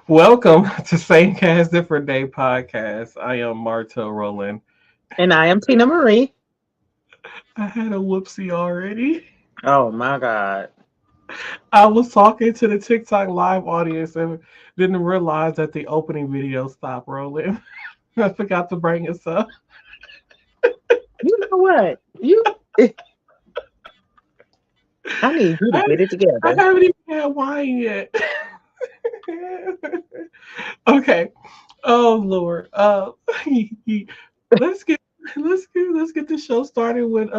Welcome to Same Cast Different Day podcast. I am Martel Roland. And I am Tina Marie. I had a whoopsie already. Oh my God. I was talking to the TikTok live audience and didn't realize that the opening video stopped rolling. I forgot to bring us up. You know what? I need you to I, get it I together. haven't even had wine yet. Okay. Oh Lord. Let's get let's get the show started with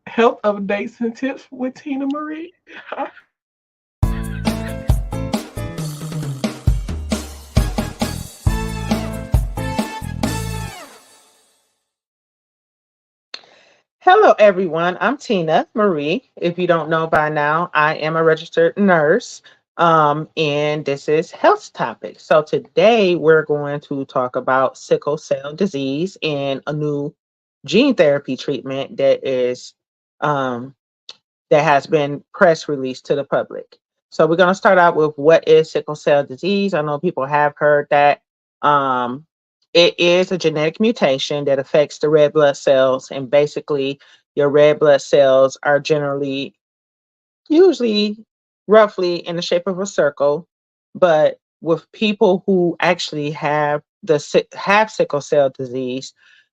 health updates and tips with Tina Marie. Hello, everyone. I'm Tina Marie. If you don't know by now, I am a registered nurse. And this is health topics. So today we're going to talk about sickle cell disease and a new gene therapy treatment um, that has been press released to the public. So we're going to start out with what is sickle cell disease. I know people have heard that. Um, it is a genetic mutation that affects the red blood cells, and basically, your red blood cells are usually roughly in the shape of a circle. But with people who actually have sickle cell disease,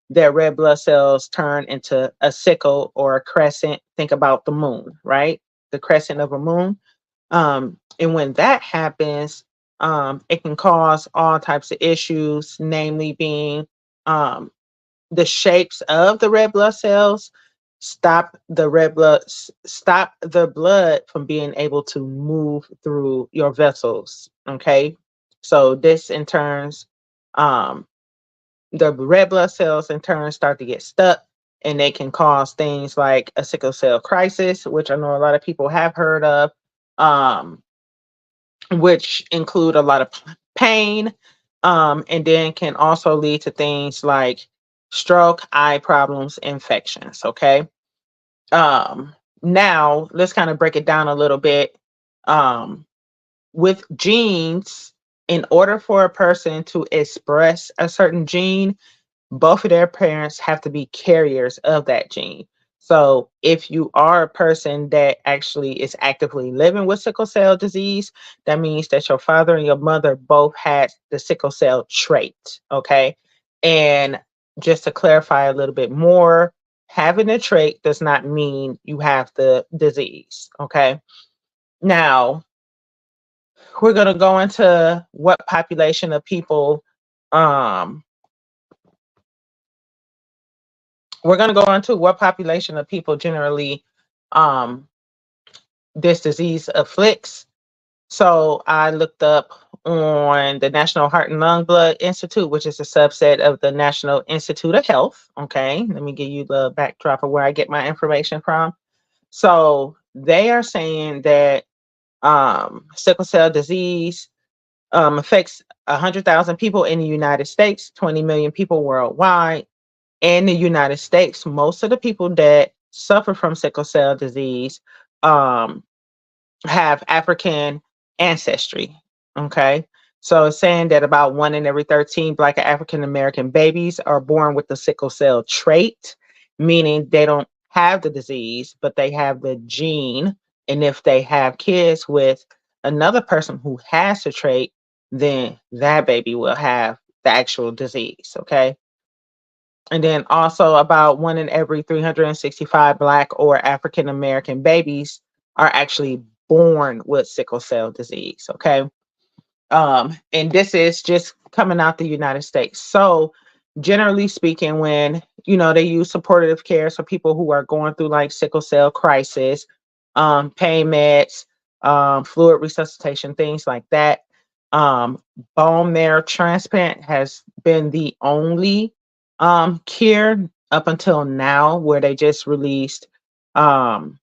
their red blood cells turn into a sickle or a crescent. Think about the moon, right? The crescent of a moon. And when that happens, it can cause all types of issues, namely being um, the shapes of the red blood cells stop the blood from being able to move through your vessels. Okay, so this in turns, um, the red blood cells in turn start to get stuck, and they can cause things like a sickle cell crisis, which I know a lot of people have heard of, um, which include a lot of pain, and then can also lead to things like stroke, eye problems, infections. Okay. Um, Now let's kind of break it down a little bit. Um, with genes, in order for a person to express a certain gene, both of their parents have to be carriers of that gene. So if you are a person that actually is actively living with sickle cell disease, that means that your father and your mother both had the sickle cell trait. Okay. And just to clarify a little bit more, having the trait does not mean you have the disease. Okay. Now we're going to go into what population of people um, we're going to go into what population of people generally um, this disease afflicts. So I looked up on the National Heart and Lung Blood Institute, which is a subset of the National Institute of Health. Okay, let me give you the backdrop of where I get my information from. So they are saying that sickle cell disease affects 100,000 people in the United States, 20 million people worldwide. In the United States, most of the people that suffer from sickle cell disease um, have African ancestry. Okay. So it's saying that about 1 in every 13 Black and African American babies are born with the sickle cell trait, meaning they don't have the disease, but they have the gene. And if they have kids with another person who has the trait, then that baby will have the actual disease. Okay. And then also about 1 in every 365 Black or African American babies are actually born with sickle cell disease. Okay. And this is just coming out the United States. So generally speaking, when they use supportive care for people who are going through like sickle cell crisis, pain meds, fluid resuscitation, things like that. Um, Bone marrow transplant has been the only cure up until now where they just released um,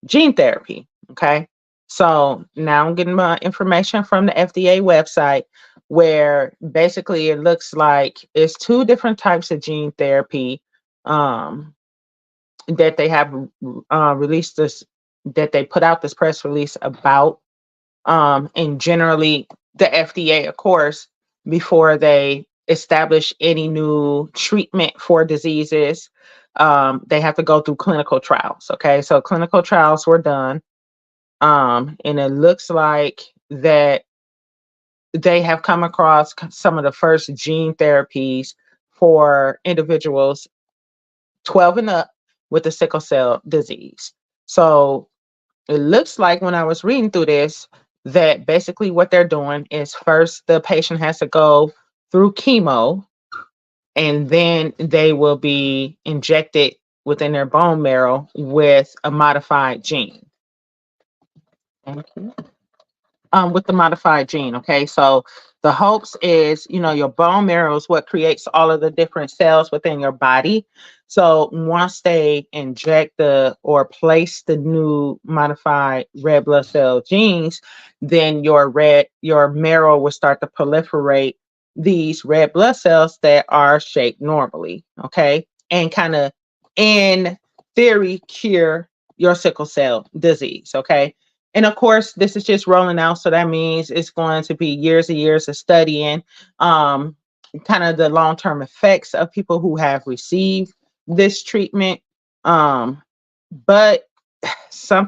gene therapy. Okay. So now I'm getting my information from the FDA website where basically it looks like it's two different types of gene therapy um, that they have released this, that they put out this press release about. And generally the FDA, of course, before they establish any new treatment for diseases, they have to go through clinical trials. Okay, so clinical trials were done, and it looks like that they have come across some of the first gene therapies for individuals 12 and up with the sickle cell disease. So it looks like when I was reading through this, that basically what they're doing is first the patient has to go through chemo, and then they will be injected within their bone marrow with a modified gene. Thank you. With the modified gene. Okay, so the hopes is, your bone marrow is what creates all of the different cells within your body. So once they inject or place the new modified red blood cell genes, then your marrow will start to proliferate these red blood cells that are shaped normally. Okay, and kind of in theory cure your sickle cell disease. Okay, and of course, this is just rolling out. So that means it's going to be years and years of studying, kind of the long-term effects of people who have received this treatment. But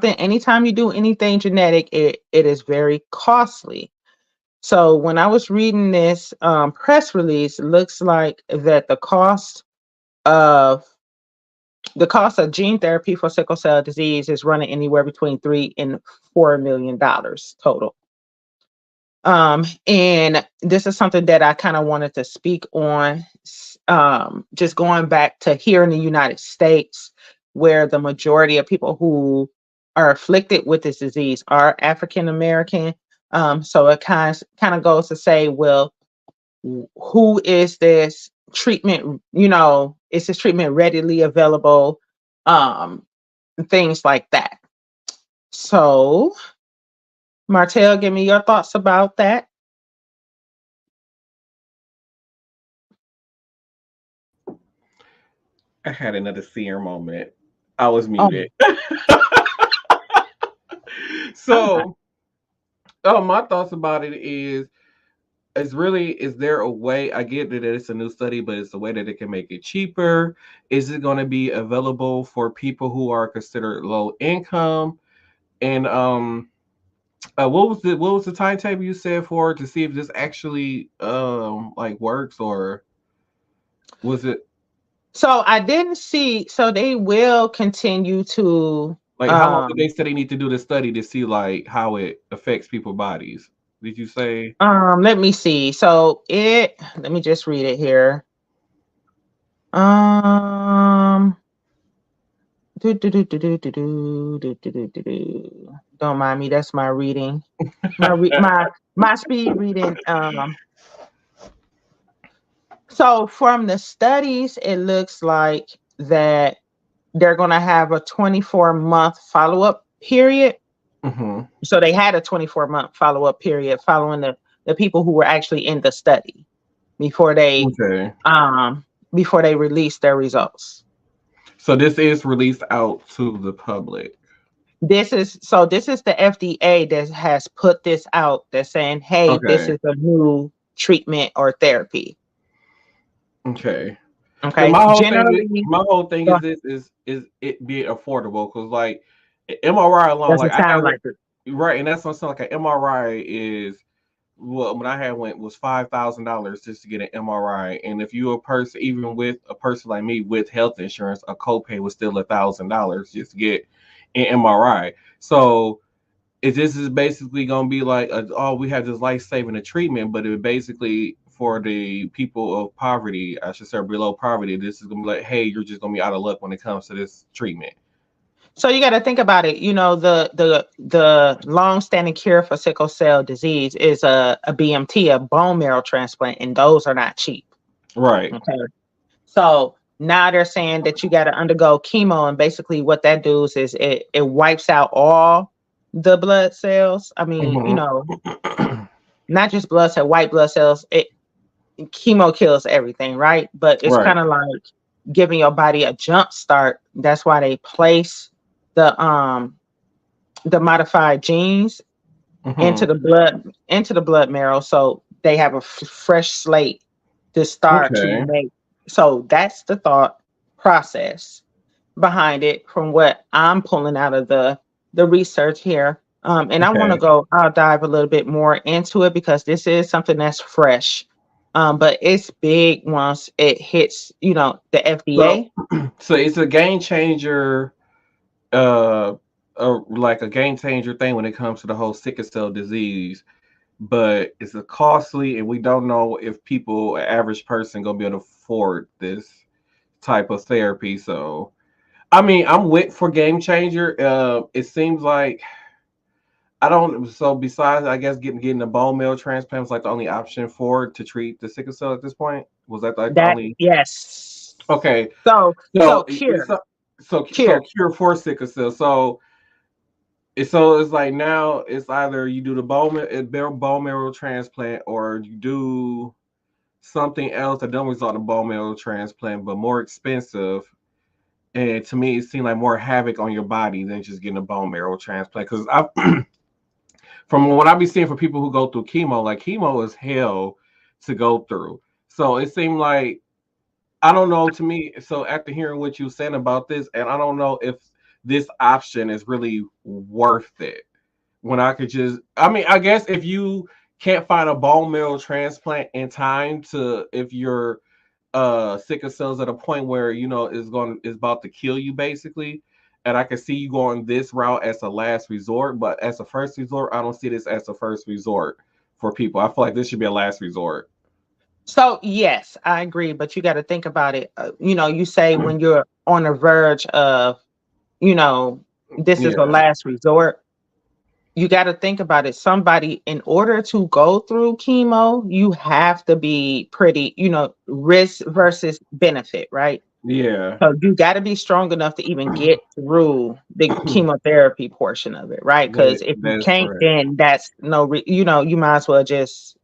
anytime you do anything genetic, it is very costly. So when I was reading this press release, it looks like that of the cost of gene therapy for sickle cell disease is running anywhere between $3 and $4 million total. And this is something that I kind of wanted to speak on. Just going back to here in the United States, where the majority of people who are afflicted with this disease are African American. So it kind of goes to say, well, who is this treatment? Is this treatment readily available? Things like that. So, Martell, give me your thoughts about that. I had another seer moment. I was Oh, muted. all right. So, my thoughts about it is there a way? I get that it's a new study, but it's a way that it can make it cheaper. Is it going to be available for people who are considered low income? And what was the timetable you said for to see if this actually like works, or was it So I didn't see. So they will continue to. like how long did they say they need to do the study to see like how it affects people's bodies? Did you say? Let me see. So let me just read it here. Um, don't mind me. That's my reading. My speed reading. So from the studies, it looks like that they're going to have a 24-month follow-up period. Mm-hmm. So they had a 24-month follow-up period following the people who were actually in the study before they Okay. released their results. So this is released out to the public. This is the FDA that has put this out. They're saying, hey, this Okay. is a new treatment or therapy. Okay. Cause Okay. Generally, my whole thing is this is it being affordable? Cause like MRI alone, like doesn't I sound have like it. right, and that's what I'm saying. Like an MRI is well, when I had went was $5,000 just to get an MRI, and if you a person, even with a person like me with health insurance, a copay was still $1,000 just to get an MRI. So if this is basically gonna be like, oh, we have this life saving treatment, but it basically for the people of poverty, I should say below poverty, this is gonna be like, hey, you're just gonna be out of luck when it comes to this treatment. So you got to think about it. The long-standing cure for sickle cell disease is a BMT, a bone marrow transplant, and those are not cheap. Right. Okay. So now they're saying that you got to undergo chemo, and basically what that does is it wipes out all the blood cells. I mean, Mm-hmm. not just blood cell, white blood cells. Chemo kills everything, right? But it's Right. kind of like giving your body a jump start. That's why they place the modified genes into Mm-hmm. the blood marrow, so they have a fresh slate to start to Okay. make. So that's the thought process behind it from what I'm pulling out of the research here. And I want to Okay. go, I'll dive a little bit more into it because this is something that's fresh. But it's big once it hits, the So, FDA. so it's a game changer, uh, like a game changer thing when it comes to the whole sickle cell disease. But it's a costly, and we don't know if people, an average person, gonna be able to afford this type of therapy. So, I mean, I'm with for game changer. It seems like I don't. So besides, I guess getting a bone marrow transplant was like the only option for to treat the sickle cell at this point. Was that like the That, only? yes. Okay, So so cure, so cure. cure for sickle cell. So it's like now it's either you do the bone marrow transplant or you do something else that don't result in a bone marrow transplant, but more expensive. And to me, it seemed like more havoc on your body than just getting a bone marrow transplant. Because I, from what I be seeing for people who go through chemo, like chemo is hell to go through. So it seemed like I don't know to me. So after hearing what you saying about this, and I don't know if this option is really worth it. When I could just, I mean, I guess if you can't find a bone marrow transplant in time to, if your sickle cells at a point where is about to kill you basically, and I can see you going this route as a last resort, but as a first resort, I don't see this as a first resort for people. I feel like this should be a last resort. So yes, I agree, but you got to think about it. You say when you're on the verge of, you know, this is a Yeah, last resort. You got to think about it. Somebody, in order to go through chemo, you have to be pretty, risk versus benefit, right? yeah, So you got to be strong enough to even get through the chemotherapy portion of it, right? Because if you that is can't, correct. then that's no, you might as well just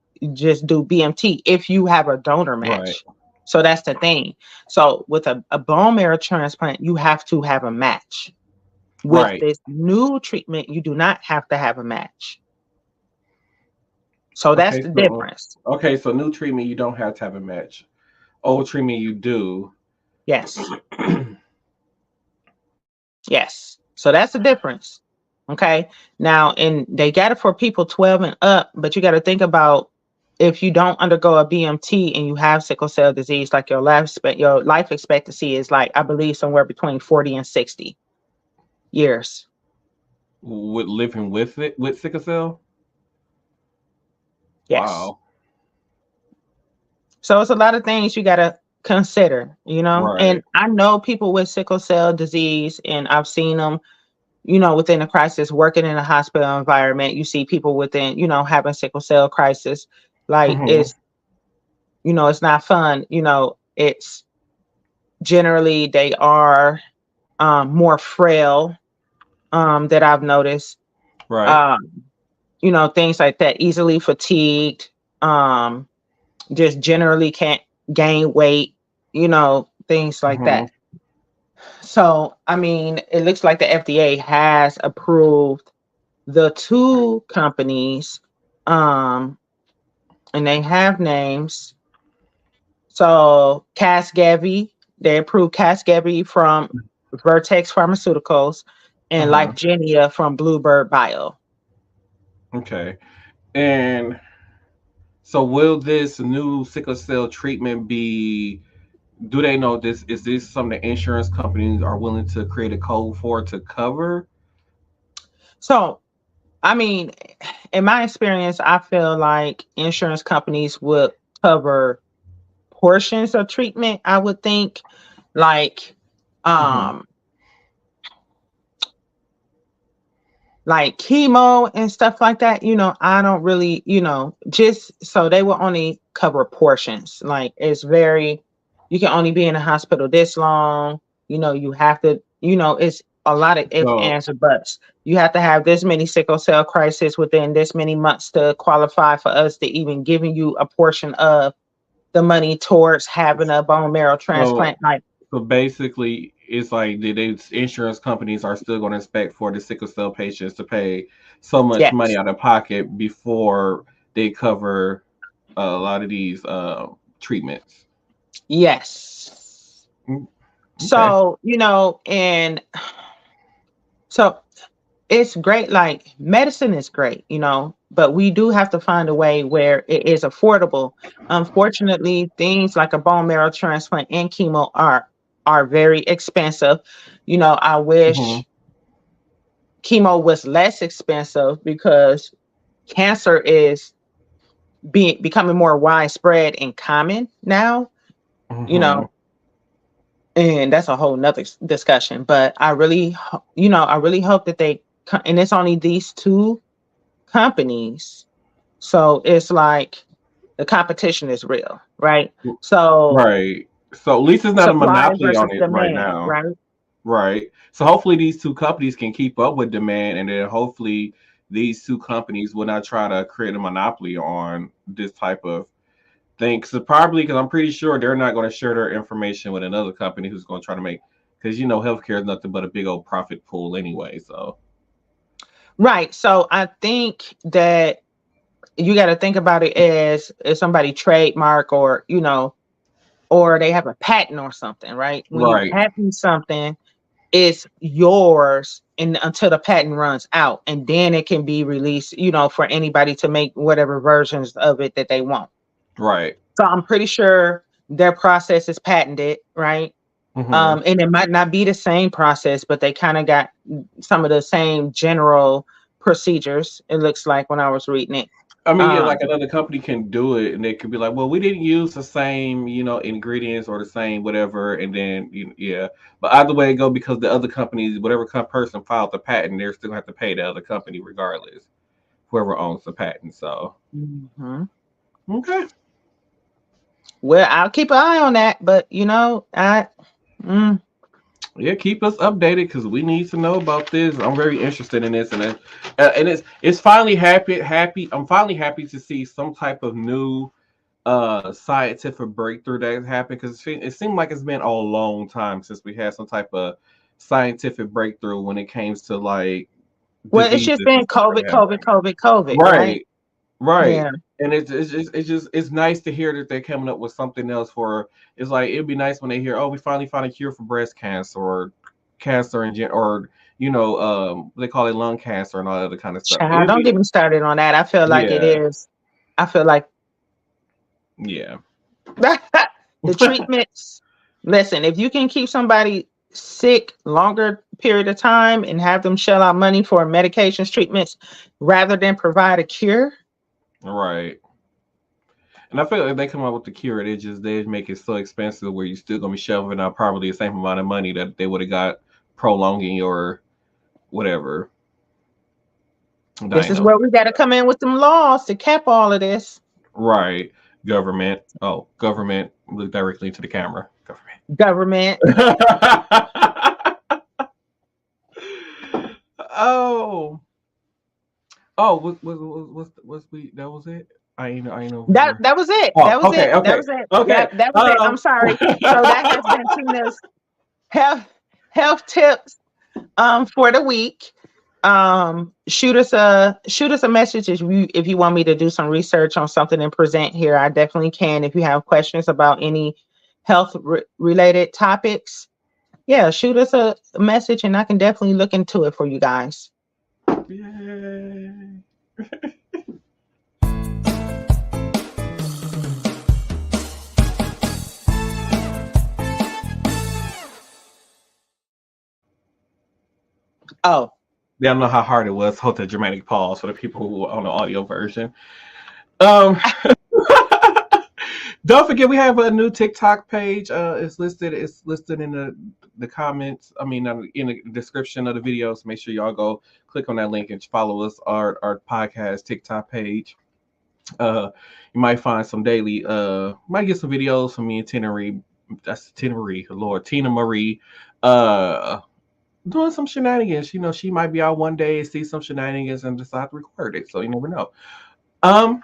do BMT if you have a donor Right, match. So that's the thing. So with a bone marrow transplant, you have to have a match. With right. this new treatment, you do not have to have a match. So that's Okay, the so difference. new treatment you don't have to have a match. Old treatment you do. Yes. Yes. So that's the difference. Okay. Now, and they got it for people 12 and up, but you got to think about if you don't undergo a BMT and you have sickle cell disease, like your life expectancy is like, I believe, somewhere between 40 and 60 years. With living with it with sickle cell. Yes. Wow. So it's a lot of things you got to consider, Right. and I know people with sickle cell disease, and I've seen them, within a crisis, working in a hospital environment. You see people within, having sickle cell crisis. Like Hmm. it's not fun. It's generally they are more frail, that I've noticed. Right. Um, things like that, easily fatigued, um, just generally can't gain weight, things like Hmm. that. So, I mean, it looks like the FDA has approved the two companies, um, and they have names. So Casgevy, they approved Casgevy from Vertex Pharmaceuticals and Uh-huh. Lyfgenia from Bluebird Bio. Okay. And so will this new sickle cell treatment be, do they know this, is this something that insurance companies are willing to create a code for to cover? So, I mean, in my experience, I feel like insurance companies would cover portions of treatment, I would think, like Hmm. um like chemo and stuff like that. I don't really, just so they will only cover portions. Like it's very, you can only be in the hospital this long. You have to, it's a lot of if, So ands, or buts. You have to have this many sickle cell crisis within this many months to qualify for us to even giving you a portion of the money towards having a bone marrow so transplant. Like, so basically it's like the insurance companies are still going to expect for the sickle cell patients to pay so much money Yes. out of pocket before they cover a lot of these treatments. Yes. Mm, okay. So, and so it's great. Like medicine is great, but we do have to find a way where it is affordable. Unfortunately, things like a bone marrow transplant and chemo are very expensive. I Hmm. wish chemo was less expensive because cancer is becoming more widespread and common now, you Hmm. know, and that's a whole nother discussion. But I really hope that and it's only these two companies. So it's like the competition is real, right? So Right. So at least it's not a supply monopoly versus on it right demand, now. right? Right. So hopefully these two companies can keep up with demand, and then hopefully these two companies will not try to create a monopoly on this type of thing. So probably because I'm pretty sure they're not going to share their information with another company who's going to try to make, because healthcare is nothing but a big old profit pool anyway. So Right. So I think that you got to think about it as if somebody trademark or they have a patent or something, right? When you right, patent something, it's yours and until the patent runs out, and then it can be released, for anybody to make whatever versions of it that they want. right. So I'm pretty sure their process is patented, right? Hmm. And it might not be the same process, but they kind of got some of the same general procedures. It looks like when I was reading it. I mean, yeah, Um, like another company can do it, and they could be like, "Well, we didn't use the same, ingredients or the same whatever," and then, yeah. But either way it go, because the other companies, whatever person filed the patent, they're still have to pay the other company regardless, whoever owns the patent. So, mhm. okay, Well, I'll keep an eye on that, but mm, yeah, keep us updated because we need to know about this. I'm very interested in this, and it's finally happy. I'm finally happy to see some type of new scientific breakthrough that has happened, because it seemed like it's been a long time since we had some type of scientific breakthrough when it comes to like well, it's just diseases and been stuff like COVID, that. COVID, COVID, COVID, right? Right, right. Yeah. And it's nice to hear that they're coming up with something else for. It's like it'd be nice when they hear, oh, we finally found a cure for breast cancer or cancer or they call it lung cancer and all that other kind of stuff. Child, It'd don't be get me started on that. I feel like it yeah, is. I feel like yeah. the treatments. Listen, if you can keep somebody sick longer period of time and have them shell out money for medications, treatments, rather than provide a cure. Right. And I feel like if they come up with the cure, they make it so expensive where you're still gonna be shelving out probably the same amount of money that they would have got prolonging your whatever This is where diagnosis. we got to come in with some laws to cap all of this. Right. Government. Oh, government. Look directly into the camera. Government. Government. Oh. Oh, was we that was it? I ain't over That here. that was it. Oh, That was okay, it. That okay, was it. okay. That was it. I'm sorry. So that has been Tina's health health tips for the week. Shoot us a message if you want me to do some research on something and present here. I definitely can. If you have questions about any health related topics, yeah, shoot us a message and I can definitely look into it for you guys. Yay. Oh, They don't know how hard it was. Hold the dramatic pause for the people who are on the audio version. Um, don't forget we have a new TikTok page. It's listed in the comments. I mean, in the description of the video. So make sure y'all go click on that link and follow us our podcast TikTok page. You might find some daily. Might get some videos from me and Tina Marie. That's Tina Marie, Lord Tina Marie. Uh, doing some shenanigans. She might be out one day, see some shenanigans, and decide to record it. So you never know. Um,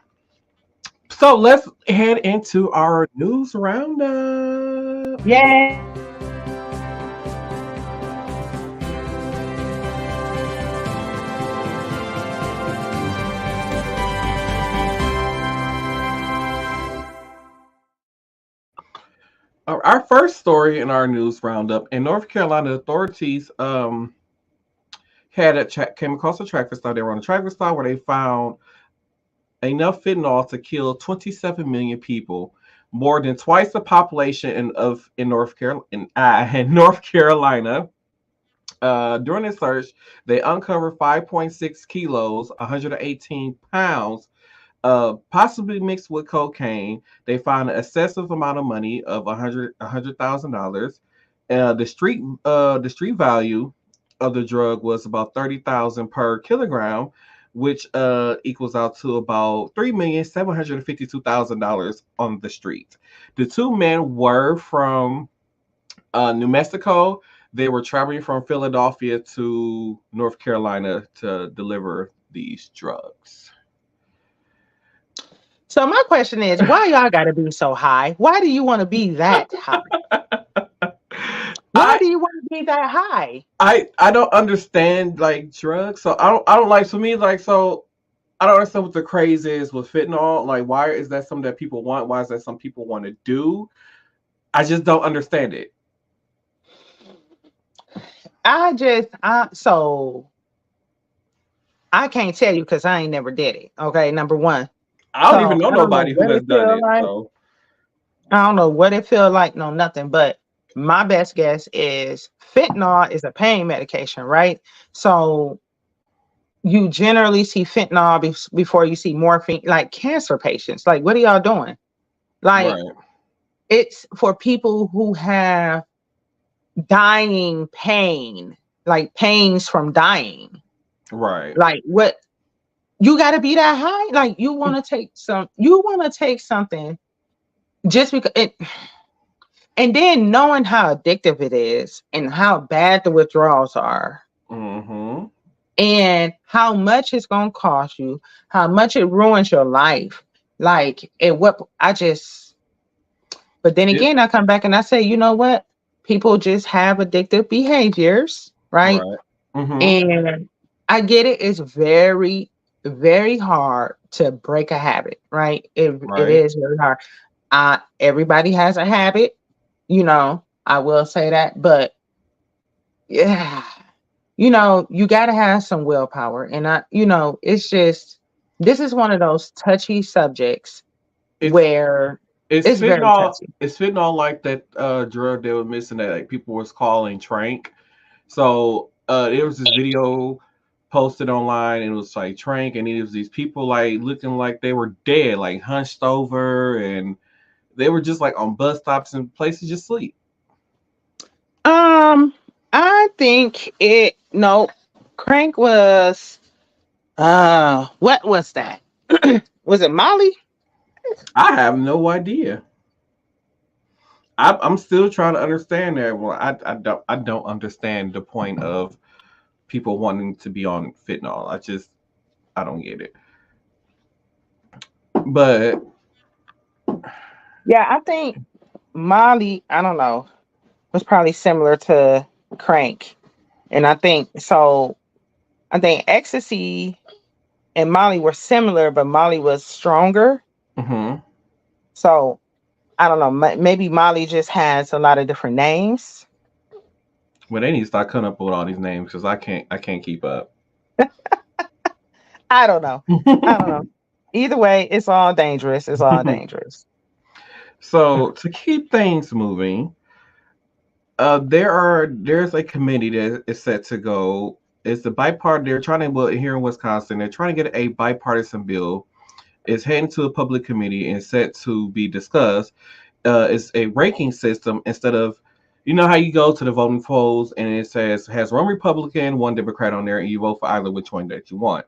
so let's head into our news roundup. yay. Our first story in our news roundup in North Carolina, authorities came across a traffic stop. They were on a traffic stop where they found enough fentanyl to kill 27 million people, more than twice the population in North Carolina. In North Carolina, during the search, they uncovered 5.6 kilos, 118 pounds, possibly mixed with cocaine. They found an excessive amount of money of $100,000. The street value of the drug was about 30,000 per kilogram, which equals out to about $3,752,000 on the street. The two men were from New Mexico. They were traveling from Philadelphia to North Carolina to deliver these drugs. So my question is, why y'all gotta be so high? Why do you want to be that high? Why I do you want to be that high? I don't understand like drugs, so I don't like for me like so I don't understand what the craze is with fentanyl. Like, why is that something that people want? Why is that some people want to do? I just don't understand it. So I can't tell you because I ain't never did it. Okay, number one. I don't even So know I don't know nobody who what has it done feel it. like. So I don't know what it feel like. No, nothing. But my best guess is fentanyl is a pain medication, right? So you generally see fentanyl before you see morphine, like cancer patients. Like, what are y'all doing? Like, right, it's for people who have dying pain, like pains from dying. right. Like, what you got to be that high? Like, you want to take something just because it, and then knowing how addictive it is and how bad the withdrawals are Mm-hmm. and how much it's going to cost you, how much it ruins your life. Like, but then It again, I come back and I say, you know what? People just have addictive behaviors, right? right. Mm-hmm. And I get it. It's very, very hard to break a habit, right? It Right. is very hard. Everybody has a habit, I will say that, but yeah, you got to have some willpower. And it's just, this is one of those touchy subjects It's where it's it's very fentanyl. touchy. It's fentanyl like that drug they were missing that like people was calling trank. So there was this video posted online and it was like trank and it was these people like looking like they were dead, like hunched over and they were just like on bus stops and places just sleep. Um, I think no, Crank was, what was that? Was it Molly? I have no idea. I'm still trying to understand that. Well, I don't understand the point of people wanting to be on fentanyl. I don't get it. But Yeah, I think Molly, I don't know, was probably similar to Crank. And I think Ecstasy and Molly were similar, but Molly was stronger. mhm. So I don't know. Maybe Molly just has a lot of different names. Well, they need to start coming up with all these names because I can't keep up. I don't know. I don't know. Either way, it's all dangerous. It's all dangerous. So to keep things moving, there's a committee that is set to go. It's the bipartisan. They're trying to well here in Wisconsin. They're trying to get a bipartisan bill. It's heading to a public committee and set to be discussed. It's a ranking system instead of, you know how you go to the voting polls and it says has one Republican, one Democrat on there, and you vote for either which one that you want.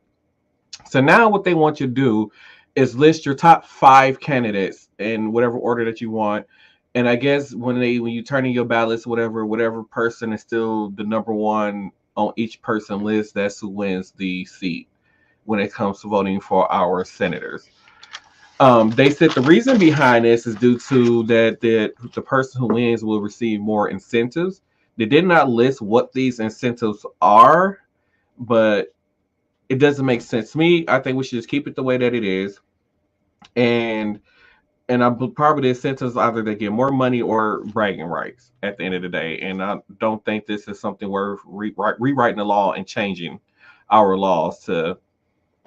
So now what they want you to do is list your top five candidates in whatever order that you want. And I guess when you turn in your ballots, whatever person is still the number one on each person list, that's who wins the seat when it comes to voting for our senators. They said the reason behind this is due to that the person who wins will receive more incentives. They did not list what these incentives are, but it doesn't make sense to me. I think we should just keep it the way that it is. And and probably the incentives either they get more money or bragging rights at the end of the day. And I don't think this is something worth rewriting the law and changing our laws to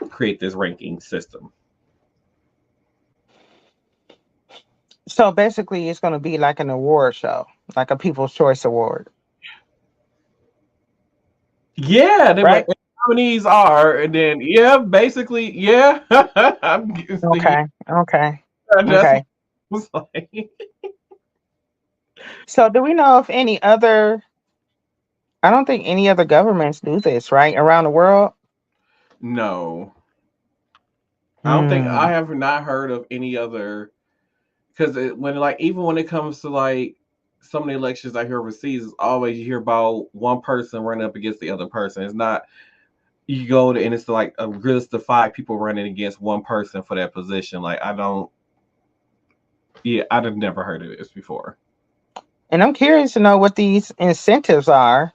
create this ranking system. So basically, it's going to be like an award show, like a People's Choice Award, Yeah, they right? like nominees are, and then yeah, basically, yeah. I'm guessing Okay. Okay. that's what Okay. it was like. So do we know if any other? I don't think any other governments do this, right? Around the world. No, I don't think I Hmm. have not heard of any other because when like even when it comes to like some of the elections I hear overseas, it's always you hear about one person running up against the other person. It's not you go to and it's like a list of five people running against one person for that position. Like I don't, yeah, I've never heard of this before. And I'm curious to know what these incentives are.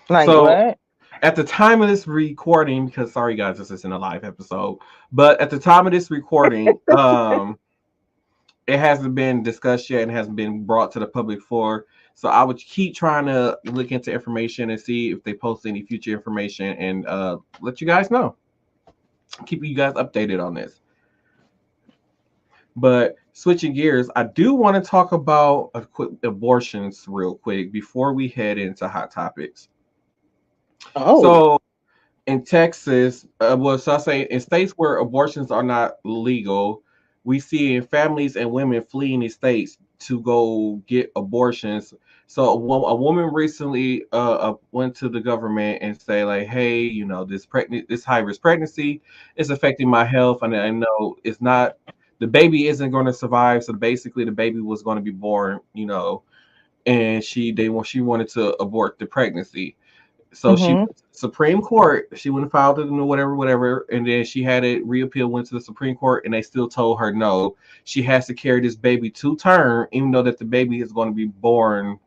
Like So what? at the time of this recording, because sorry guys, this isn't a live episode, but at the time of this recording, it hasn't been discussed yet and hasn't been brought to the public floor. So I would keep trying to look into information and see if they post any future information and let you guys know. Keep you guys updated on this. But switching gears, I do want to talk about abortions real quick before we head into hot topics. Oh. So in Texas, well, so I say in states where abortions are not legal, we see families and women fleeing the states to go get abortions. So a woman recently went to the government and say like, hey, you know, this high risk pregnancy is affecting my health, and I know it's not the baby isn't going to survive. So basically, the baby was going to be born, you know, and she wanted to abort the pregnancy. So she Mm-hmm. went to the Supreme Court. She went and filed it and whatever, and then she had it reappealed. Went to the Supreme Court, and they still told her no. She has to carry this baby to term, even though that the baby is going to be born,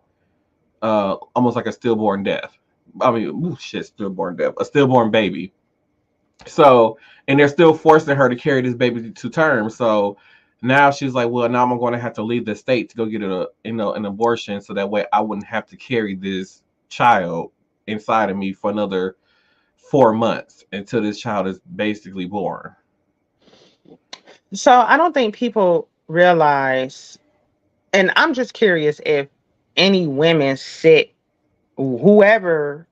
almost like a stillborn death. I mean, stillborn death, a stillborn baby. So, and they're still forcing her to carry this baby to term. So now she's like, well, now I'm going to have to leave the state to go get an abortion, so that way I wouldn't have to carry this child inside of me for another 4 months until this child is basically born. So I don't think people realize, and I'm just curious if any women sit, whoever,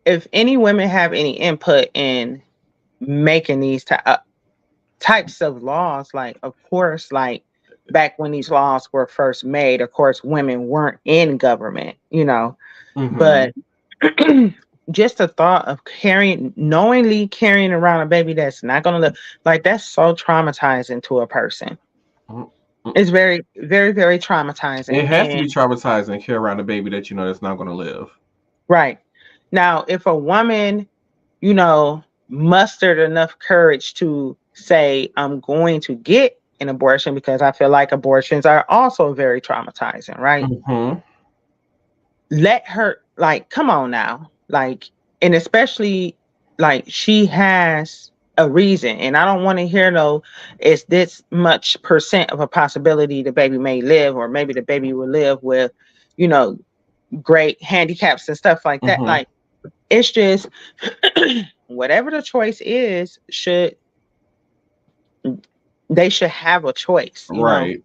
if any women have any input in making these types of laws. Like, of course, like back when these laws were first made, of course, women weren't in government, Mm-hmm. but just the thought of knowingly carrying around a baby that's not going to live, like that's so traumatizing to a person. It's very, very, very It traumatizing. has to be And traumatizing to carry around a baby that you know that's not going to live. right now, if a woman, you know, mustered enough courage to say, I'm going to get an abortion, because I feel like abortions are also very traumatizing, right? Mm-hmm. Let her, like, come on now. Like, and especially, like, she has a reason. And I don't want to hear no, it's this much percent of a possibility the baby may live, or maybe the baby will live with, you know, great handicaps and stuff like that. Mm-hmm. Like, it's just whatever the choice is, they should have a choice. Right.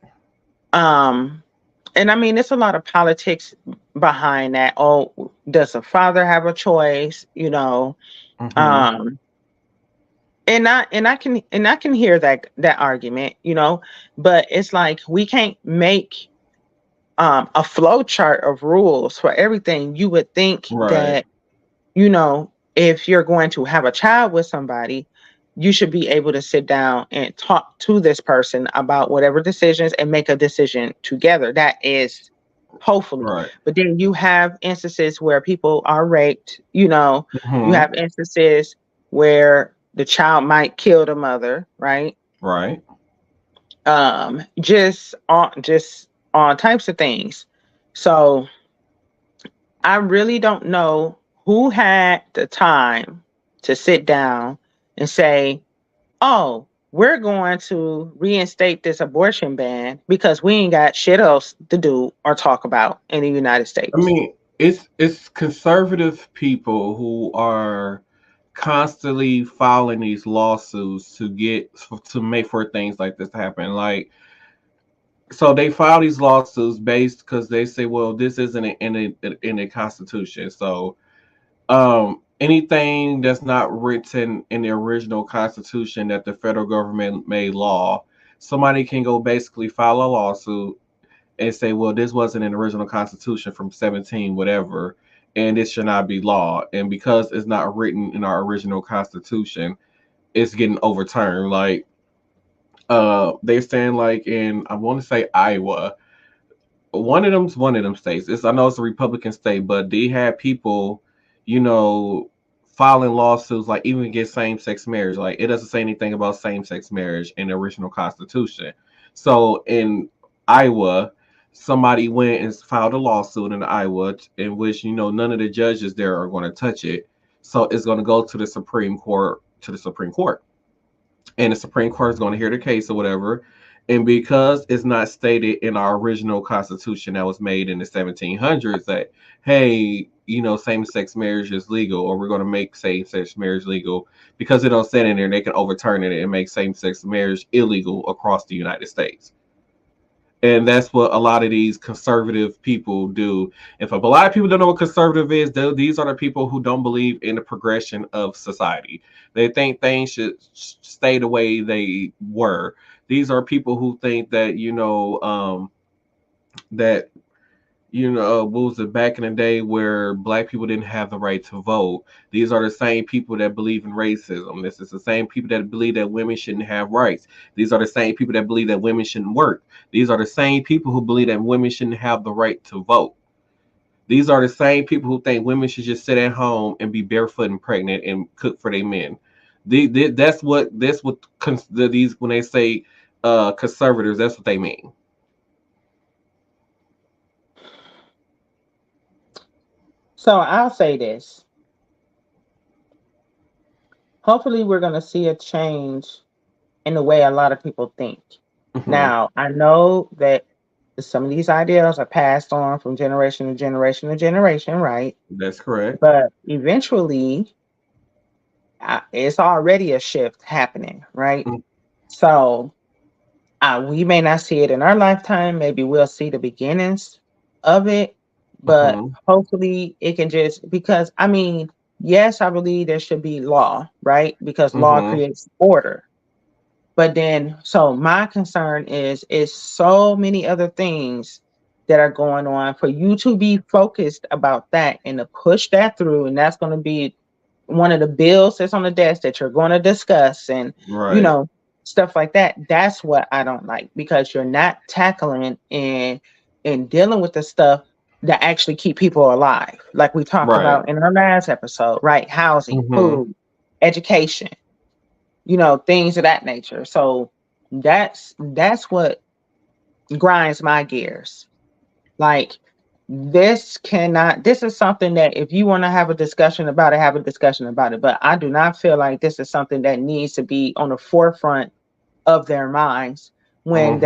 Um, and I mean, it's a lot of politics behind that. Oh, does a father have a choice? Mm-hmm. Um, and I can hear that argument, but it's like we can't make a flow chart of rules for everything. You would think Right. that, if you're going to have a child with somebody, you should be able to sit down and talk to this person about whatever decisions and make a decision together. That is hopefully. Right. But then you have instances where people are raped, you Mm-hmm. have instances where the child might kill the mother, right? Right. Just all types of things. So I really don't know who had the time to sit down and say, oh, we're going to reinstate this abortion ban because we ain't got shit else to do or talk about in the United I States. mean, it's conservative people who are constantly filing these lawsuits to make for things like this to happen. Like, so they file these lawsuits based because they say, well, this isn't in a constitution. So anything that's not written in the original constitution that the federal government made law, somebody can go basically file a lawsuit and say, well, this wasn't an original constitution from 17 whatever, and this should not be law. And because it's not written in our original constitution, it's getting overturned. Like they're saying, like, in, I want to say Iowa, one of them states. I know it's a Republican state, but they had people, you know, filing lawsuits like even against same sex marriage. Like it doesn't say anything about same sex marriage in the original constitution. So in Iowa, somebody went and filed a lawsuit in Iowa in which, none of the judges there are going to touch it. So it's going to go to the Supreme Court, and the Supreme Court is going to hear the case or whatever. And because it's not stated in our original constitution that was made in the 1700s that, hey, same-sex marriage is legal, or we're going to make same-sex marriage legal, because it don't say it in there, they can overturn it and make same-sex marriage illegal across the United States. And that's what a lot of these conservative people do. If a lot of people don't know what conservative is, these are the people who don't believe in the progression of society. They think things should stay the way they were. These are people who think that, what was it back in the day where black people didn't have the right to vote? These are the same people that believe in racism. This is the same people that believe that women shouldn't have rights. These are the same people that believe that women shouldn't work. These are the same people who believe that women shouldn't have the right to vote. These are the same people who think women should just sit at home and be barefoot and pregnant and cook for their men. That's what these, when they say conservatives, that's what they mean. So I'll say this. Hopefully, we're going to see a change in the way a lot of people think. Mm-hmm. Now, I know that some of these ideas are passed on from generation to generation to generation, right? That's correct. But eventually, it's already a shift happening, right? Mm-hmm. So we may not see it in our lifetime. Maybe we'll see the beginnings of it. But hopefully it can just, because, yes, I believe there should be law, right? Because law creates order. But then, so my concern is so many other things that are going on for you to be focused about that and to push that through. And that's going to be one of the bills that's on the desk that you're going to discuss and, stuff like that. That's what I don't like, because you're not tackling and dealing with the stuff that actually keep people alive. Like we talked about in our last episode, right? Housing, food, education, things of that nature. So that's what grinds my gears. Like this is something that if you want to have a discussion about it, have a discussion about it. But I do not feel like this is something that needs to be on the forefront of their minds when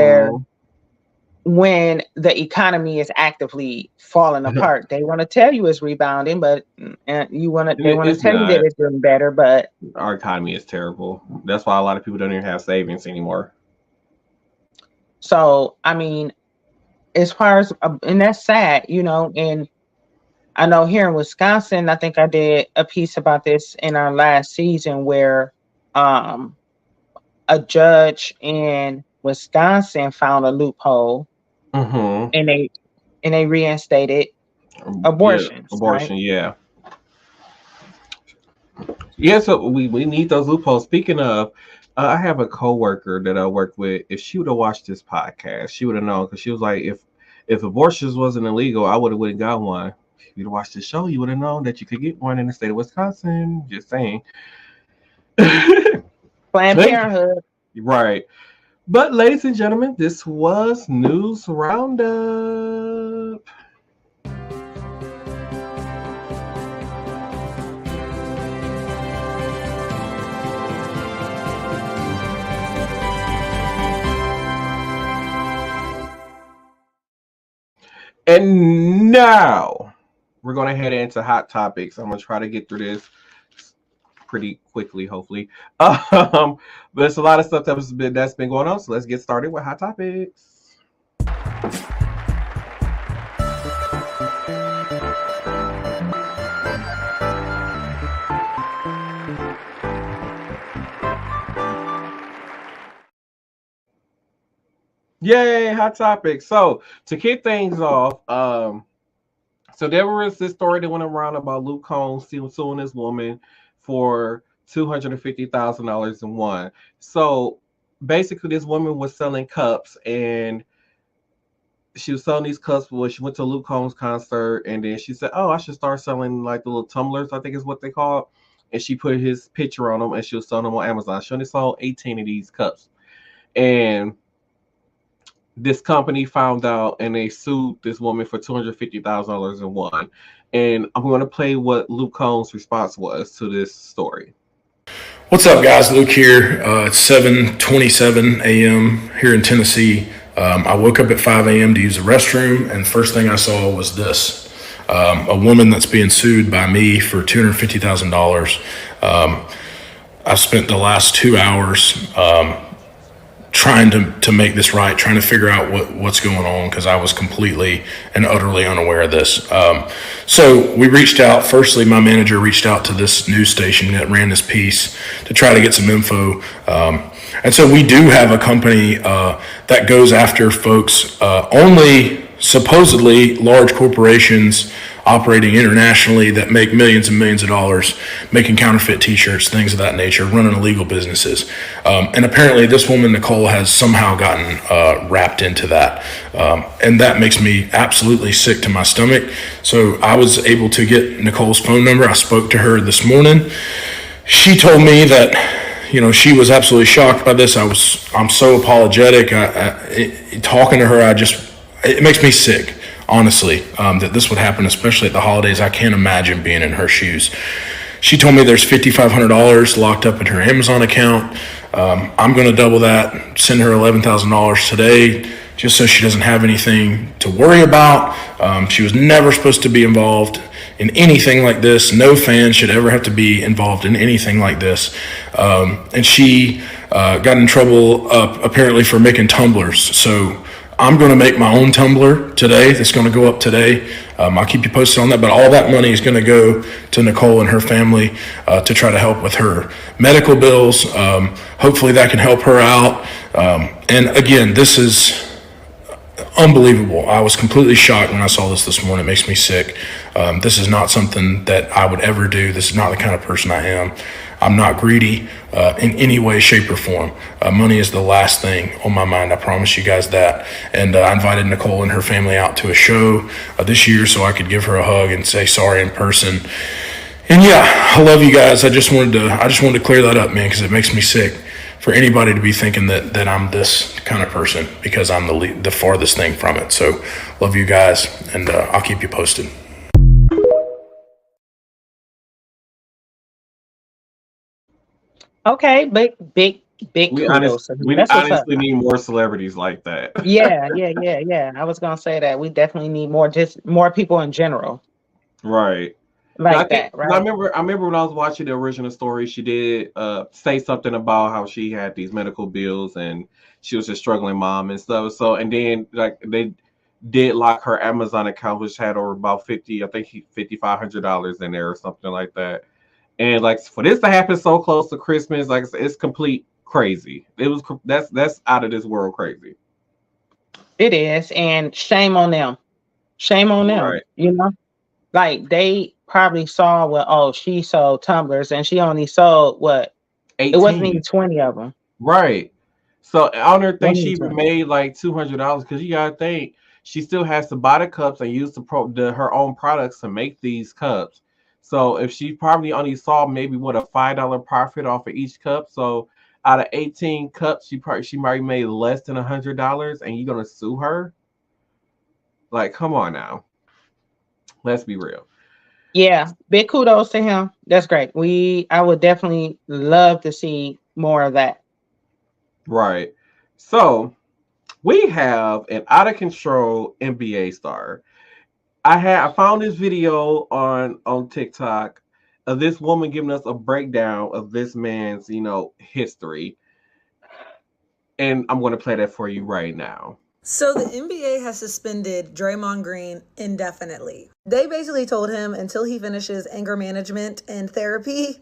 when the economy is actively falling apart. They want to tell you it's rebounding, but they want to tell you that it's doing better, but our economy is terrible. That's why a lot of people don't even have savings anymore. So, as far as, and that's sad, and I know here in Wisconsin, I think I did a piece about this in our last season where a judge in Wisconsin found a loophole and they reinstated abortions. Yeah, abortion, right? Yeah, so we need those loopholes. Speaking of, I have a coworker that I work with. If she would have watched this podcast, she would have known, because she was like, if abortions wasn't illegal, I would have got one. If you'd have watched the show, you would have known that you could get one in the state of Wisconsin. Just saying. Planned Parenthood. Right. But ladies and gentlemen, this was News Roundup. And now we're going to head into hot topics. I'm going to try to get through this pretty quickly, hopefully. But there's a lot of stuff that's been going on. So let's get started with hot topics. Yay, hot topic. So to kick things off, so there was this story that went around about Luke Combs suing this woman for $250,000 in one. So basically, this woman was selling cups, and she was selling these cups when she went to Luke Combs concert, and then she said, "Oh, I should start selling like the little tumblers, I think is what they call it." And she put his picture on them, and she was selling them on Amazon. She only sold 18 of these cups, and this company found out and they sued this woman for $250,000 in one. And I'm going to play what Luke Combs' response was to this story. What's up, guys? Luke here. It's 7:27 a.m. here in Tennessee. I woke up at 5 a.m. to use the restroom, and the first thing I saw was this. A woman that's being sued by me for $250,000. I spent the last 2 hours trying to make this right, trying to figure out what's going on, because I was completely and utterly unaware of this. So we reached out. Firstly, my manager reached out to this news station that ran this piece to try to get some info. And so we do have a company that goes after folks, only supposedly large corporations operating internationally that make millions and millions of dollars, making counterfeit t-shirts, things of that nature, running illegal businesses. And apparently this woman, Nicole, has somehow gotten wrapped into that. And that makes me absolutely sick to my stomach. So I was able to get Nicole's phone number. I spoke to her this morning. She told me that, you know, she was absolutely shocked by this. I'm so apologetic. Talking to her, it makes me sick. Honestly, that this would happen, especially at the holidays. I can't imagine being in her shoes. She told me there's $5,500 locked up in her Amazon account. I'm going to double that, send her $11,000 today, just so she doesn't have anything to worry about. She was never supposed to be involved in anything like this. No fan should ever have to be involved in anything like this. And she got in trouble apparently for making tumblers. So I'm going to make my own tumbler today. That's going to go up today. I'll keep you posted on that. But all that money is going to go to Nicole and her family to try to help with her medical bills. Hopefully that can help her out. And again, this is unbelievable. I was completely shocked when I saw this morning. It makes me sick. This is not something that I would ever do. This is not the kind of person I am. I'm not greedy in any way, shape, or form. Money is the last thing on my mind. I promise you guys that. And I invited Nicole and her family out to a show this year so I could give her a hug and say sorry in person. And yeah, I love you guys. I just wanted to clear that up, man, because it makes me sick for anybody to be thinking that I'm this kind of person, because I'm the farthest thing from it. So love you guys, and I'll keep you posted. Okay, big We kudos. honestly need more celebrities like that. Yeah. I was gonna say that we definitely need more people in general. Right. Like that, right? I remember when I was watching the original story, she did say something about how she had these medical bills and she was a struggling mom and stuff. So, and then like they did lock her Amazon account, which had over about $5,500 in there or something like that. And like for this to happen so close to Christmas, like it's complete crazy. That's out of this world crazy. It is, and shame on them. Shame on them. Right. You know, like they probably saw she sold tumblers and she only sold what? 18. It wasn't even 20 of them. Right. So I don't think she even 20. made like $200 because you gotta think she still has to buy the cups and use her own products to make these cups. So if she probably only saw maybe a $5 profit off of each cup, so out of 18 cups, she might made less than $100, and you're gonna sue her? Like, come on now. Let's be real. Yeah, big kudos to him. That's great. I would definitely love to see more of that. Right. So we have an out of control NBA star. I found this video on TikTok of this woman giving us a breakdown of this man's, history. And I'm going to play that for you right now. So the NBA has suspended Draymond Green indefinitely. They basically told him until he finishes anger management and therapy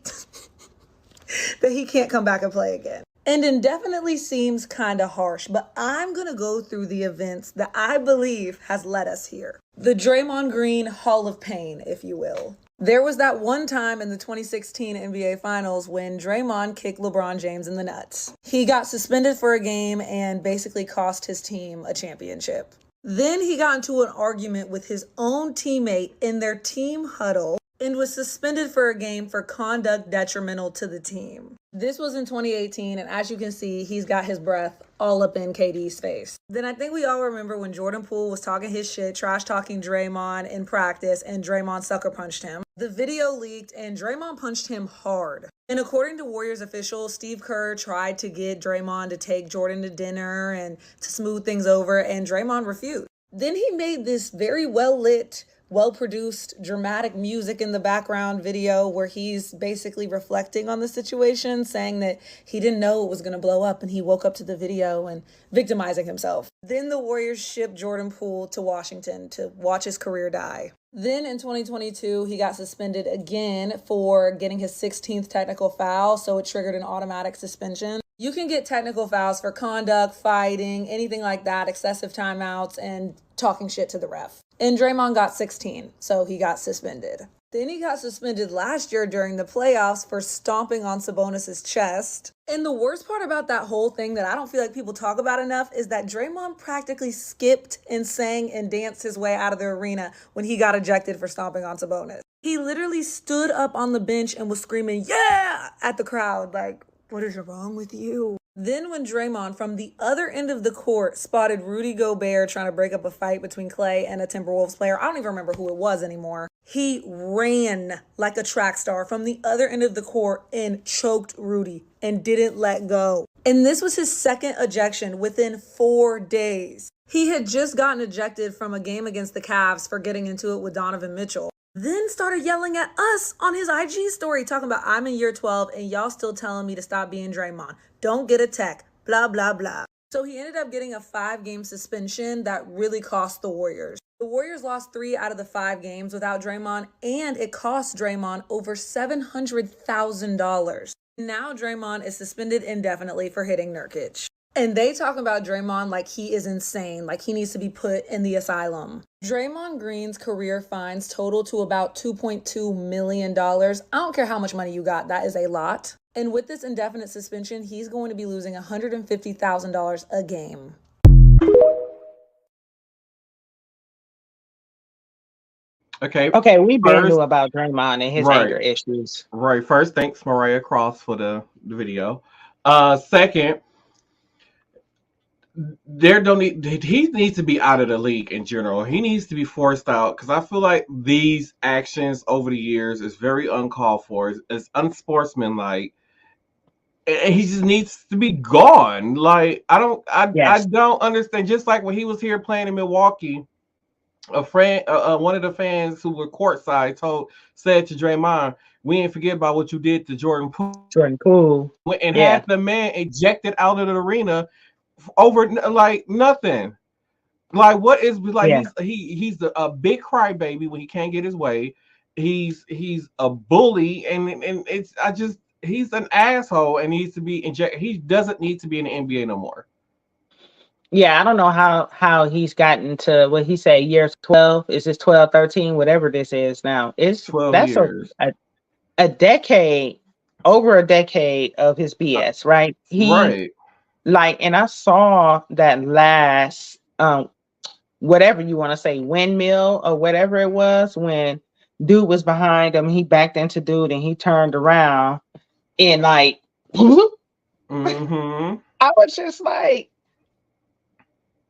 that he can't come back and play again. And indefinitely seems kind of harsh, but I'm going to go through the events that I believe has led us here. The Draymond Green Hall of Pain, if you will. There was that one time in the 2016 NBA Finals when Draymond kicked LeBron James in the nuts. He got suspended for a game and basically cost his team a championship. Then he got into an argument with his own teammate in their team huddle and was suspended for a game for conduct detrimental to the team. This was in 2018, and as you can see, he's got his breath all up in KD's face. Then I think we all remember when Jordan Poole was talking his shit, trash talking Draymond in practice, and Draymond sucker punched him. The video leaked, and Draymond punched him hard. And according to Warriors officials, Steve Kerr tried to get Draymond to take Jordan to dinner and to smooth things over, and Draymond refused. Then he made this very well-lit, well-produced, dramatic music in the background video where he's basically reflecting on the situation, saying that he didn't know it was going to blow up and he woke up to the video and victimizing himself. Then the Warriors shipped Jordan Poole to Washington to watch his career die. Then in 2022, he got suspended again for getting his 16th technical foul, so it triggered an automatic suspension. You can get technical fouls for conduct, fighting, anything like that, excessive timeouts, and talking shit to the ref. And Draymond got 16, so he got suspended. Then he got suspended last year during the playoffs for stomping on Sabonis' chest. And the worst part about that whole thing that I don't feel like people talk about enough is that Draymond practically skipped and sang and danced his way out of the arena when he got ejected for stomping on Sabonis. He literally stood up on the bench and was screaming, "Yeah!" at the crowd, like, what is wrong with you? Then when Draymond from the other end of the court spotted Rudy Gobert trying to break up a fight between Klay and a Timberwolves player, I don't even remember who it was anymore, he ran like a track star from the other end of the court and choked Rudy and didn't let go. And this was his second ejection within 4 days. He had just gotten ejected from a game against the Cavs for getting into it with Donovan Mitchell. Then started yelling at us on his IG story, talking about, I'm in year 12 and y'all still telling me to stop being Draymond. Don't get a tech, blah, blah, blah. So he ended up getting a 5-game suspension that really cost the Warriors. The Warriors lost 3 out of the 5 games without Draymond, and it cost Draymond over $700,000. Now Draymond is suspended indefinitely for hitting Nurkic. And they talk about Draymond like he is insane, like he needs to be put in the asylum. Draymond Green's career fines total to about $2.2 million. I don't care how much money you got, that is a lot. And with this indefinite suspension, he's going to be losing $150,000 a game. Okay, we barely knew about Draymond and his anger issues. Right. First, thanks Mariah Cross for the video. Second, he needs to be out of the league in general. He needs to be forced out because I feel like these actions over the years is very uncalled for. It's unsportsmanlike, and he just needs to be gone. Like I don't understand. Just like when he was here playing in Milwaukee, a friend, one of the fans who were courtside said to Draymond, "We ain't forget about what you did to Jordan Poole." And had the man ejected out of the arena over like nothing. Like what is like he's a big crybaby when he can't get his way. He's a bully and he's an asshole and needs to be injected. He doesn't need to be in the NBA no more. Yeah, I don't know how he's gotten to what he say years 12. Is this 12, 13, whatever this is now? It's 12 years. A decade, over a decade of his BS, right? Right. Like, and I saw that last, whatever you want to say, windmill or whatever it was, when dude was behind him, he backed into dude and he turned around and like, mm-hmm. I was just like,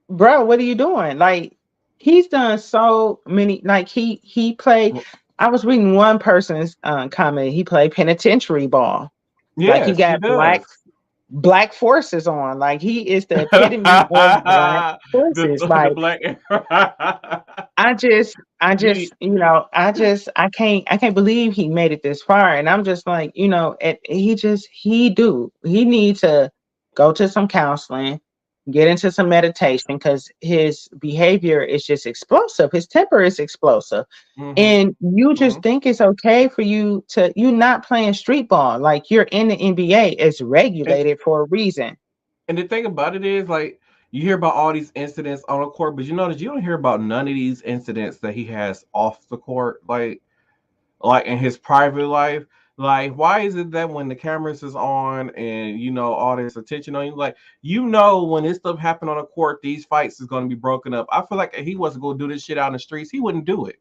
bro, what are you doing? Like, he's done so many, like he played, I was reading one person's comment, he played penitentiary ball. Yeah, like he got black forces on. Like he is the epitome of black forces. The Like black. You- I can't believe he made it this far. And I'm just like, he need to go to some counseling, get into some meditation because his behavior is just explosive. His temper is explosive. Mhm, And you just mhm. think it's okay for you not playing street ball. Like you're in the NBA. It's And regulated for a reason. and the thing about it is, like, you hear about all these incidents on the court, but you notice you don't hear about none of these incidents that he has off the court, like in his private life. Like, why is it that when the cameras is on and all this attention on you, like when this stuff happened on the court, these fights is going to be broken up. I feel like if he wasn't going to do this shit out in the streets, he wouldn't do it.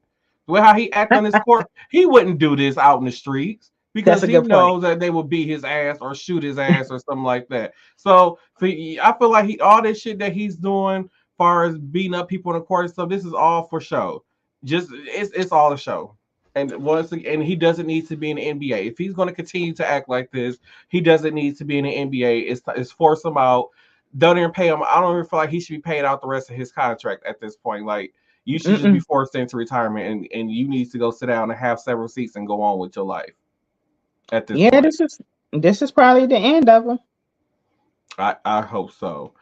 The way how he act on his court, he wouldn't do this out in the streets That's because a he good point. knows that they will beat his ass or shoot his ass or something like that. So I feel like all this shit that he's doing, far as beating up people in the court and stuff, this is all for show. Just it's all a show. And once again, he doesn't need to be in the NBA. If he's going to continue to act like this, he doesn't need to be in the NBA. It's force him out. Don't even pay him. I don't even feel like he should be paid out the rest of his contract at this point. Like, you should just be Mm-mm. forced into retirement, and you need to go sit down and have several seats and go on with your life at this Yeah, point. this is probably the end of him. I hope so.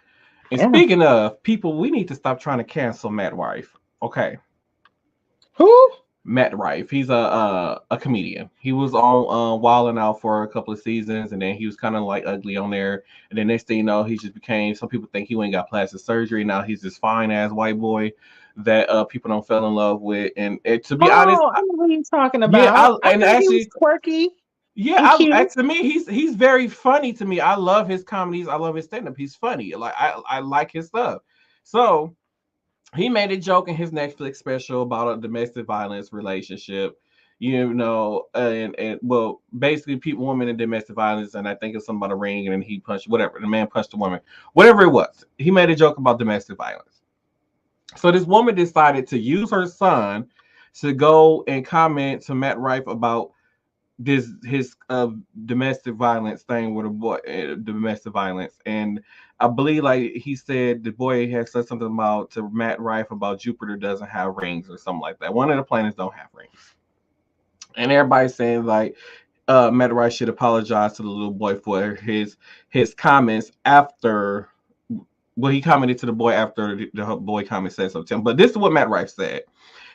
And Yeah. speaking of people, we need to stop trying to cancel Matt Rife. Okay. Who? Matt Rife. He's a comedian. He was on Wild 'N Out for a couple of seasons, and then he was kind of like ugly on there. And then next thing you know, he just became. Some people think he went and got plastic surgery. Now he's this fine ass white boy that people don't fall in love with. And to be honest, Oh, I know what you're talking yeah, about. I and thought he was actually, quirky and yeah, cute. to me, he's very funny to me. I love his comedies. I love his stand up. He's funny. Like I like his stuff. So he made a joke in his Netflix special about a domestic violence relationship, and well, basically, people, women in domestic violence, and I think it's something about a ring, and he punched whatever the man punched the woman, whatever it was. He made a joke about domestic violence. So this woman decided to use her son to go and comment to Matt Rife about his domestic violence thing with a boy, domestic violence, and I believe like he said the boy had said something about to Matt Rife about Jupiter doesn't have rings or something like that. One of the planets don't have rings, and everybody's saying like Matt Rife should apologize to the little boy for his comments after. Well, he commented to the boy after the boy comment said something. But this is what Matt Rife said.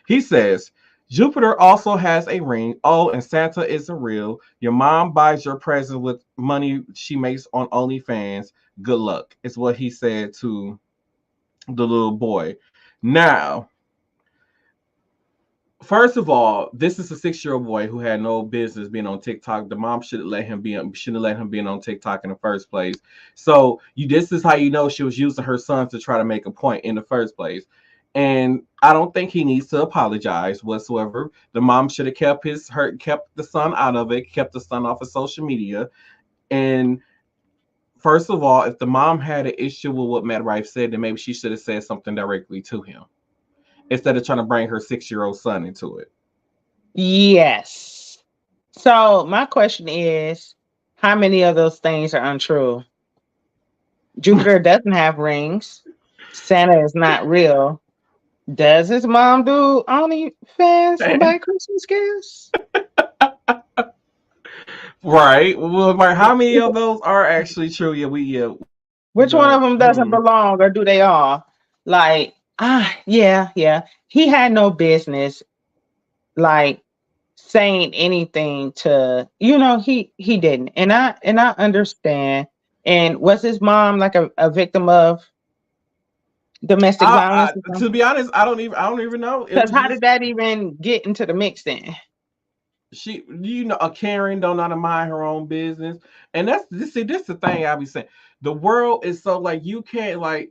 He says, Jupiter also has a ring. Oh, and Santa isn't real. Your mom buys your present with money she makes on OnlyFans. Good luck. Is what he said to the little boy. Now, first of all, this is a 6-year-old boy who had no business being on TikTok. The mom shouldn't let him be on TikTok in the first place. So this is how you know she was using her son to try to make a point in the first place. And I don't think he needs to apologize whatsoever. The mom should have kept the son out of it, kept the son off of social media. And first of all, if the mom had an issue with what Matt Rife said, then maybe she should have said something directly to him instead of trying to bring her 6-year-old son into it. Yes. So my question is, how many of those things are untrue? Jupiter doesn't have rings. Santa is not real. Does his mom do OnlyFans to buy Christmas gifts? Right. Well, like, how many of those are actually true? Yeah. Which one of them doesn't Hmm. belong, or do they all? Like, yeah. He had no business like saying anything to, he didn't. And I understand. And was his mom like a victim of domestic violence? To be honest, I don't even know. It Because was how did just that even get into the mix then? a Karen don't know how to mind her own business, and this is the thing I be saying. The world is so like you can't like.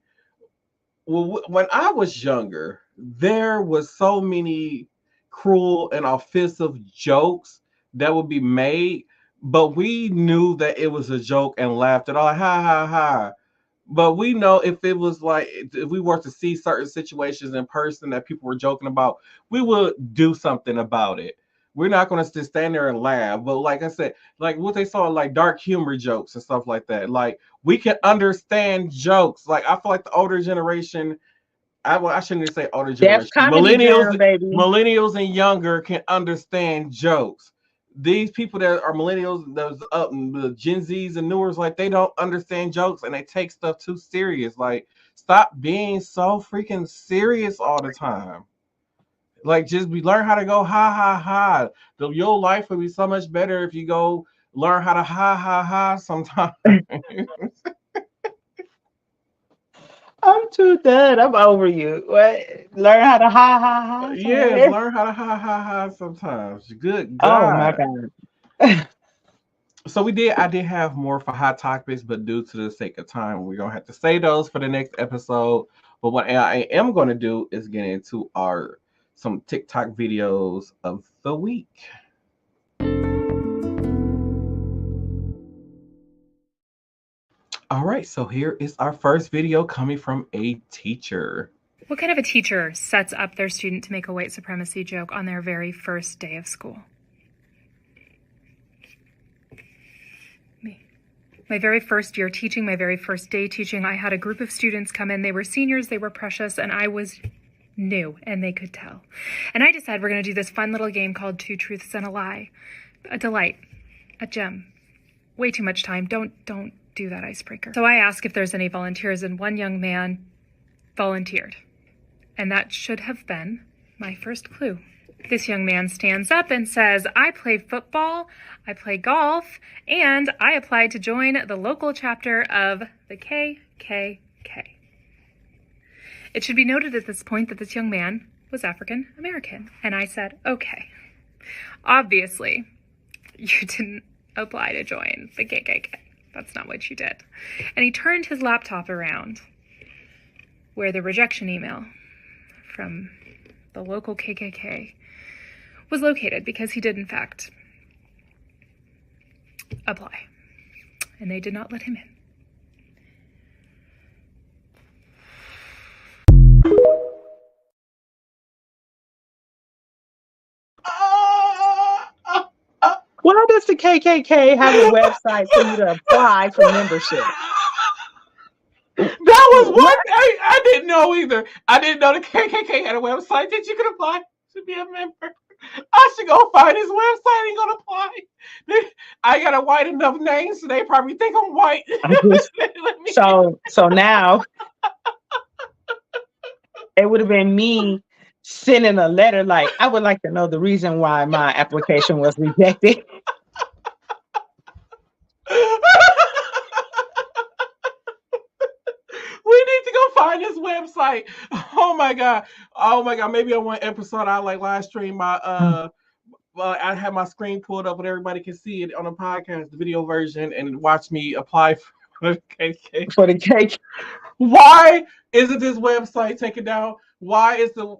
Well, when I was younger, there was so many cruel and offensive jokes that would be made, but we knew that it was a joke and laughed it all. Ha ha ha. But we know if it was like if we were to see certain situations in person that people were joking about, we would do something about it. We're not going to just stand there and laugh. But like I said, like what they saw, like dark humor jokes and stuff like that. Like we can understand jokes. Like I feel like the older generation, I shouldn't even say older generation. Millennials and younger can understand jokes. These people that are millennials, those the Gen Zs and newers, like they don't understand jokes and they take stuff too serious. Like stop being so freaking serious all the time. Like just learn how to go ha ha ha. Your life would be so much better if you go learn how to ha ha ha sometimes. I'm too done. I'm over you. What? Learn how to ha ha ha. Yes, learn how to ha ha ha sometimes. Good God. Oh my God. So I did have more for hot topics, but due to the sake of time, we're gonna have to say those for the next episode. But what I am gonna do is get into some TikTok videos of the week. All right, so here is our first video coming from a teacher. What kind of a teacher sets up their student to make a white supremacy joke on their very first day of school? Me. My very first year teaching, my very first day teaching, I had a group of students come in. They were seniors, they were precious, and I was new, and they could tell. And I decided we're going to do this fun little game called Two Truths and a Lie. A delight. A gem. Way too much time. Don't do that icebreaker. So I asked if there's any volunteers, and one young man volunteered. And that should have been my first clue. This young man stands up and says, I play football, I play golf, and I applied to join the local chapter of the KKK. It should be noted at this point that this young man was African American. And I said, okay, obviously you didn't apply to join the KKK. That's not what you did. And he turned his laptop around where the rejection email from the local KKK was located, because he did in fact apply. And they did not let him in. Why does the KKK have a website for you to apply for membership? That was what I didn't know either. I didn't know the KKK had a website that you could apply to be a member. I should go find his website and go apply. I got a white enough name, so they probably think I'm white. So now it would have been me sending a letter like, I would like to know the reason why my application was rejected. We need to go find his website. Oh my god. Maybe on one episode I like live stream my I have my screen pulled up and everybody can see it on the podcast, the video version, and watch me apply for the KK. For the cake. Why isn't this website taken down? Why is the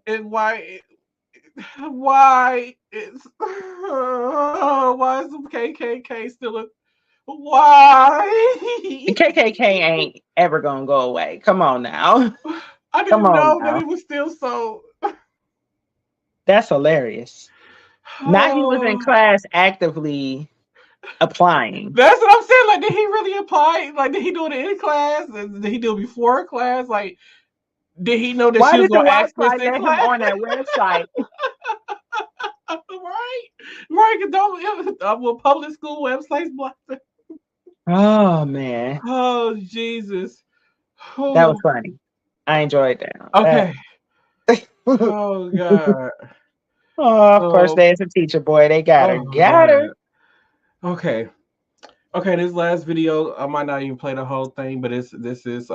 KKK still a why? The KKK ain't ever gonna go away. Come on now. I didn't know that it was still so. That's hilarious. Now he was in class actively applying. That's what I'm saying. Like, did he really apply? Like, did he do it in class? Did he do it before class? Like, did he know that she was going to ask this in class? On that website? Right. Don't will public school websites block them? Oh man. Oh Jesus. Oh. That was funny. I enjoyed that. Okay. Oh God. Oh, first day as a teacher, boy. They got her. Got her. Okay. This last video, I might not even play the whole thing, but this is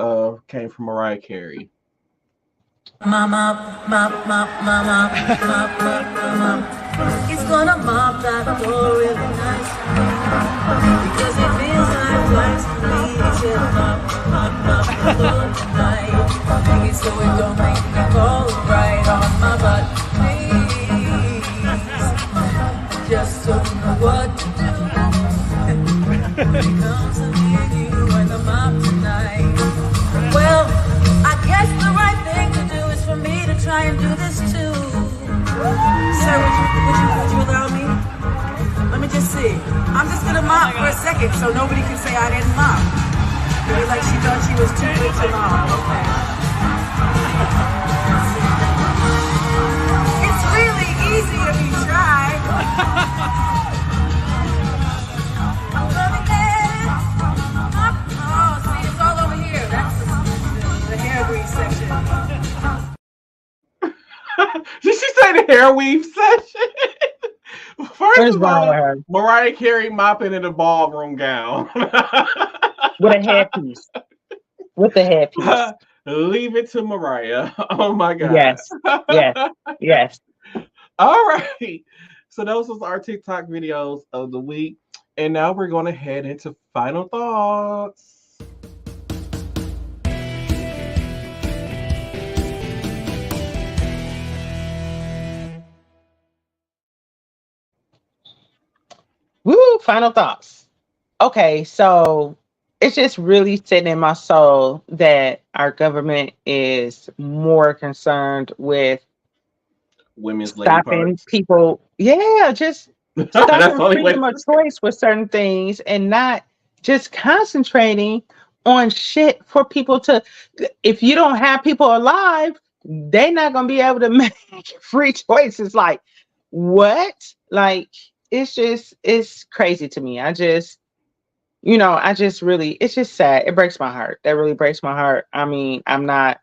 came from Mariah Carey. Mama, he's gonna mop that floor really nice, because it feels like twice to me. He should mop the floor tonight, make it so it don't make me fall right on my butt, please. Just don't know what to do. When it comes to me and you and the mop tonight. Well, I guess the right thing to do is for me to try and do this too. Sir, would you allow me? I'm just gonna mop for a second so nobody can say I didn't mop. It was like she thought she was too good to mop. Okay. It's really easy if you try. Oh, see, it's all over here. That's the hair grease section. Did she say the hair weave session? First What is of wrong with all, her? Mariah Carey mopping in a ballroom gown. With a headpiece. With the headpiece. Leave it to Mariah. Oh my God. Yes. Yes. Yes. All right. So those was our TikTok videos of the week. And now we're going to head into final thoughts. Woo, final thoughts. Okay, so it's just really sitting in my soul that our government is more concerned with Women's lady stopping parts. people. Yeah, just That's stopping the only way. freedom of choice with certain things and not just concentrating on shit for people to. If you don't have people alive, they're not gonna be able to make free choices. Like what? Like it's crazy to me. I just really, it's just sad. It breaks my heart. That really breaks my heart. I mean, I'm not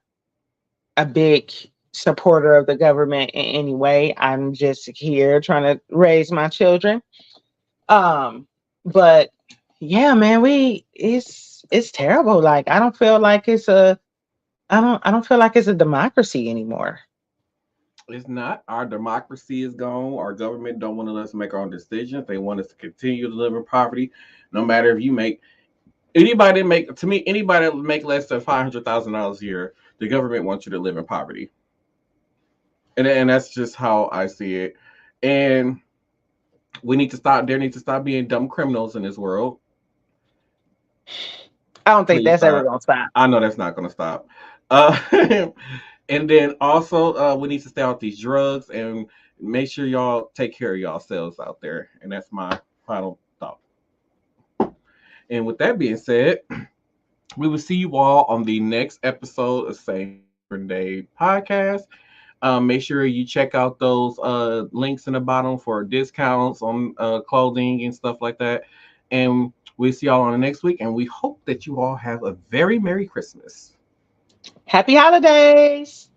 a big supporter of the government in any way. I'm just here trying to raise my children. But yeah, man, it's terrible. Like I don't feel like I don't feel like it's a democracy anymore. It's not. Our democracy is gone. Our government don't want us to make our own decisions. They want us to continue to live in poverty. No matter if you make anybody that make less than $500,000 a year, the government wants you to live in poverty. And that's just how I see it. And we need to stop. There needs to stop being dumb criminals in this world. I don't think Please that's ever stop. gonna stop. I know that's not going to stop. And then also, we need to stay off these drugs and make sure y'all take care of yourselves out there. And that's my final thought. And with that being said, we will see you all on the next episode of Same Day Podcast. Make sure you check out those links in the bottom for discounts on clothing and stuff like that. And we'll see y'all on the next week. And we hope that you all have a very Merry Christmas. Happy holidays.